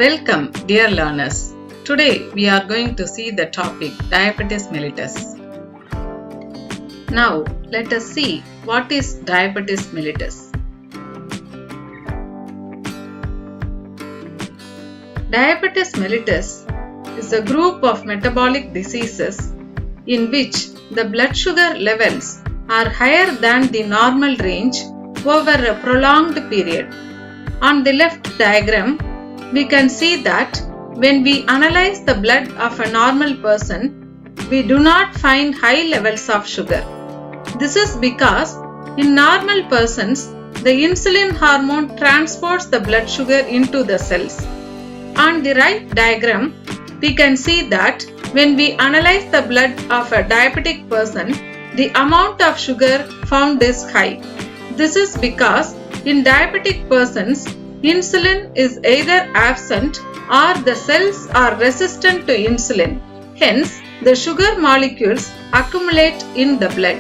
Welcome, dear learners. Today we are going to see the topic diabetes mellitus. Now let us see what is diabetes mellitus. Diabetes mellitus is a group of metabolic diseases in which the blood sugar levels are higher than the normal range over a prolonged period. On the left diagram, we can see that when we analyze the blood of a normal person, we do not find high levels of sugar. This is because in normal persons, the insulin hormone transports the blood sugar into the cells. On the right diagram, we can see that when we analyze the blood of a diabetic person, the amount of sugar found is high. This is because in diabetic persons, insulin is either absent or the cells are resistant to insulin. Hence, the sugar molecules accumulate in the blood.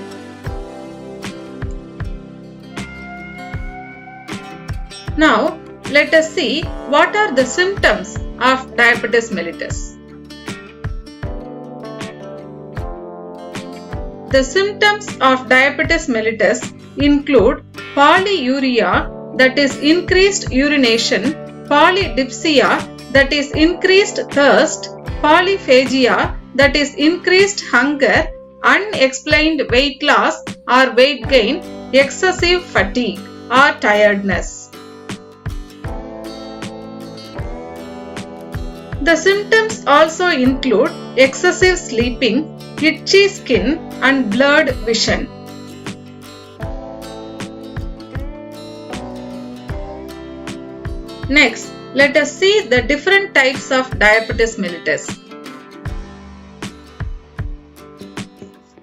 Now, let us see what are the symptoms of diabetes mellitus. The symptoms of diabetes mellitus include polyuria, that is increased urination, polydipsia, that is increased thirst, polyphagia, that is increased hunger, unexplained weight loss or weight gain, excessive fatigue or tiredness. The symptoms also include excessive sleeping, itchy skin and blurred vision. Next, let us see the different types of diabetes mellitus.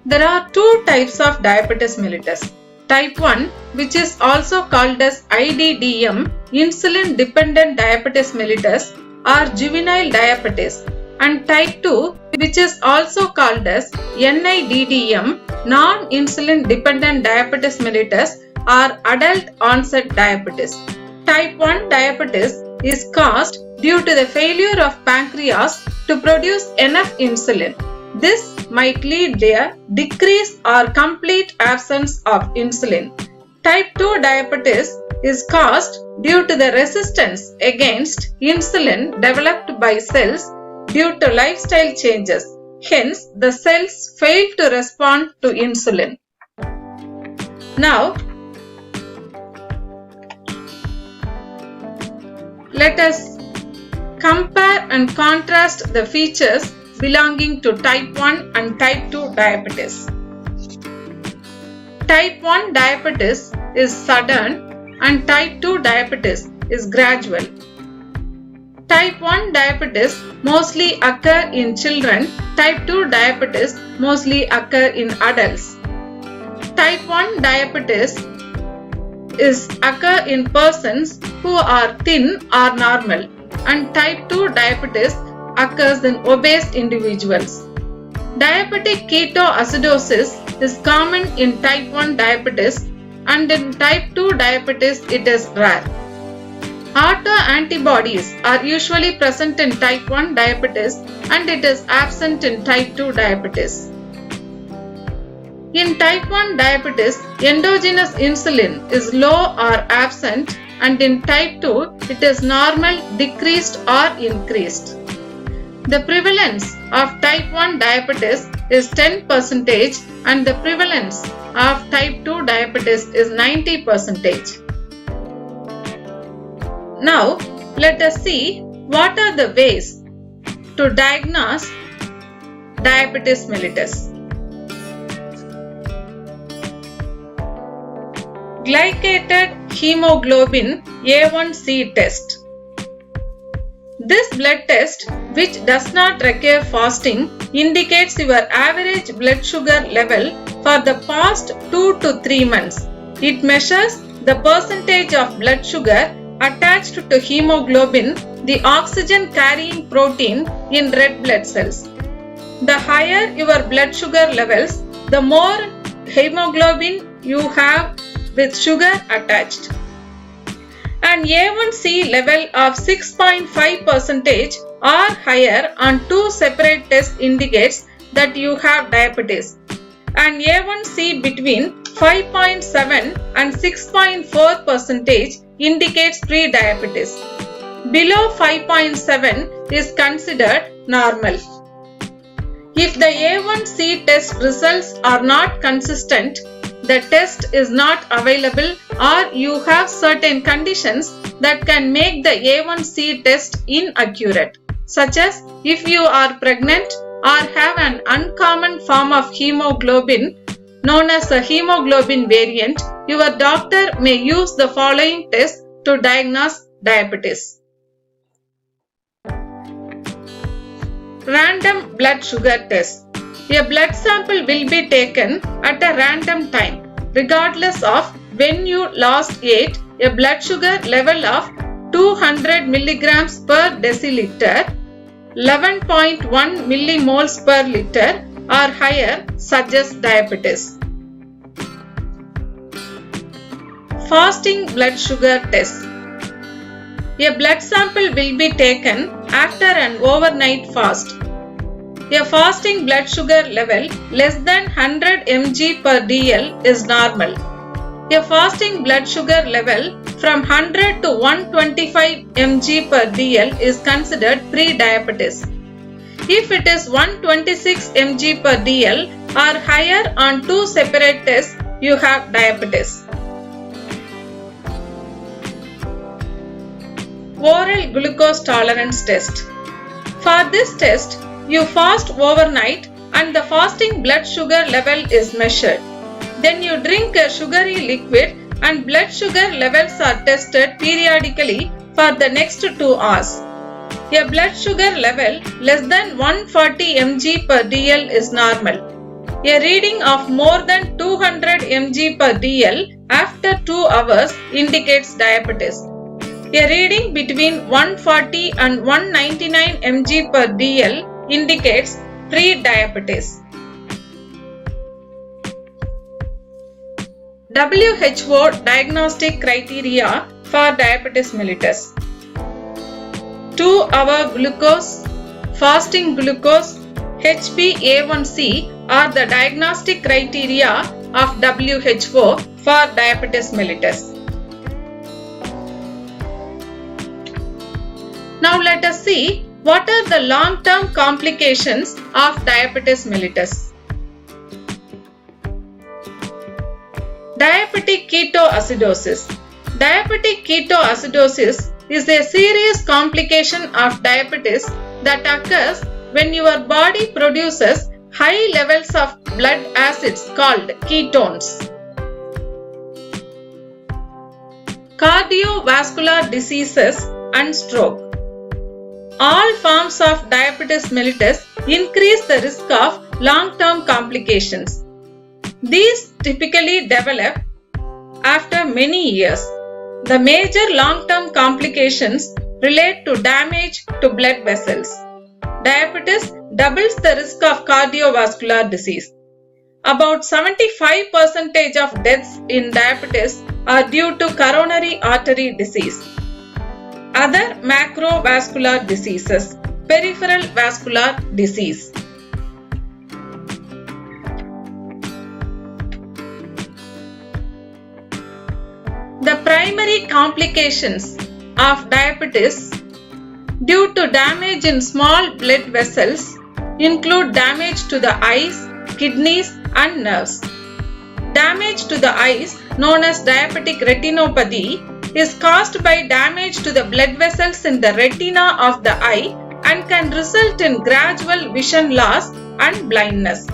There are two types of diabetes mellitus. Type 1, which is also called as IDDM, insulin dependent diabetes mellitus, or juvenile diabetes, and type 2, which is also called as NIDDM, non-insulin dependent diabetes mellitus, or adult onset diabetes. Type 1 diabetes is caused due to the failure of pancreas to produce enough insulin. This might lead to a decrease or complete absence of insulin. Type 2 diabetes is caused due to the resistance against insulin developed by cells due to lifestyle changes. Hence, the cells fail to respond to insulin. Now, let us compare and contrast the features belonging to type 1 and type 2 diabetes. Type 1 diabetes is sudden and type 2 diabetes is gradual. Type 1 diabetes mostly occur in children, type 2 diabetes mostly occur in adults. Type 1 diabetes occur in persons who are thin or normal, and type 2 diabetes occurs in obese individuals. Diabetic ketoacidosis is common in type 1 diabetes, and in type 2 diabetes it is rare. Autoantibodies are usually present in type 1 diabetes and it is absent in type 2 diabetes. In type 1 diabetes, endogenous insulin is low or absent, and in type 2, it is normal, decreased or increased. The prevalence of type 1 diabetes is 10% and the prevalence of type 2 diabetes is 90%. Now, let us see what are the ways to diagnose diabetes mellitus. Glycated hemoglobin A1C test. This blood test, which does not require fasting, indicates your average blood sugar level for the past 2 to 3 months. It measures the percentage of blood sugar attached to hemoglobin, the oxygen carrying protein in red blood cells. The higher your blood sugar levels, the more hemoglobin you have with sugar attached. An A1C level of 6.5% or higher on two separate tests indicates that you have diabetes. An A1C between 5.7 and 6.4% indicates pre-diabetes. Below 5.7 is considered normal. If the A1C test results are not consistent, the test is not available, or you have certain conditions that can make the A1C test inaccurate, such as if you are pregnant or have an uncommon form of hemoglobin known as a hemoglobin variant, your doctor may use the following test to diagnose diabetes. Random blood sugar test. A blood sample will be taken at a random time, regardless of when you last ate. A blood sugar level of 200 mg per deciliter, 11.1 millimoles per liter or higher suggests diabetes. Fasting blood sugar test. A blood sample will be taken after an overnight fast. A fasting blood sugar level less than 100 mg per dl is normal. A fasting blood sugar level from 100 to 125 mg per dl is considered pre-diabetes. If it is 126 mg per dl or higher on two separate tests, you have diabetes. Oral glucose tolerance test. For this test, you fast overnight and the fasting blood sugar level is measured. Then you drink a sugary liquid and blood sugar levels are tested periodically for the next 2 hours. A blood sugar level less than 140 mg per dl is normal. A reading of more than 200 mg per dl after 2 hours indicates diabetes. A reading between 140 and 199 mg per dl indicates pre-diabetes. WHO diagnostic criteria for diabetes mellitus. 2-hour glucose, fasting glucose, HbA1c are the diagnostic criteria of WHO for diabetes mellitus. Now let us see what are the long-term complications of diabetes mellitus. Diabetic ketoacidosis. Diabetic ketoacidosis is a serious complication of diabetes that occurs when your body produces high levels of blood acids called ketones. Cardiovascular diseases and stroke. All forms of diabetes mellitus increase the risk of long-term complications. These typically develop after many years. The major long-term complications relate to damage to blood vessels. Diabetes doubles the risk of cardiovascular disease. About 75% of deaths in diabetes are due to coronary artery disease. Other macrovascular diseases, peripheral vascular disease. The primary complications of diabetes due to damage in small blood vessels include damage to the eyes, kidneys and nerves. Damage to the eyes, known as diabetic retinopathy, is caused by damage to the blood vessels in the retina of the eye and can result in gradual vision loss and blindness.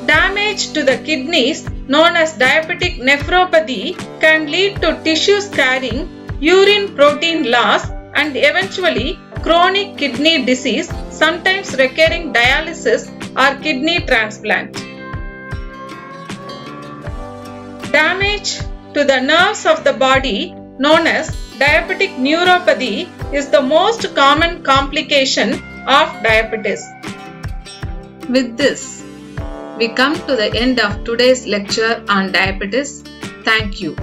Damage to the kidneys, known as diabetic nephropathy, can lead to tissue scarring, urine protein loss, and eventually chronic kidney disease, sometimes requiring dialysis or kidney transplant. Damage to the nerves of the body, known as diabetic neuropathy, is the most common complication of diabetes. With this, we come to the end of today's lecture on diabetes. Thank you.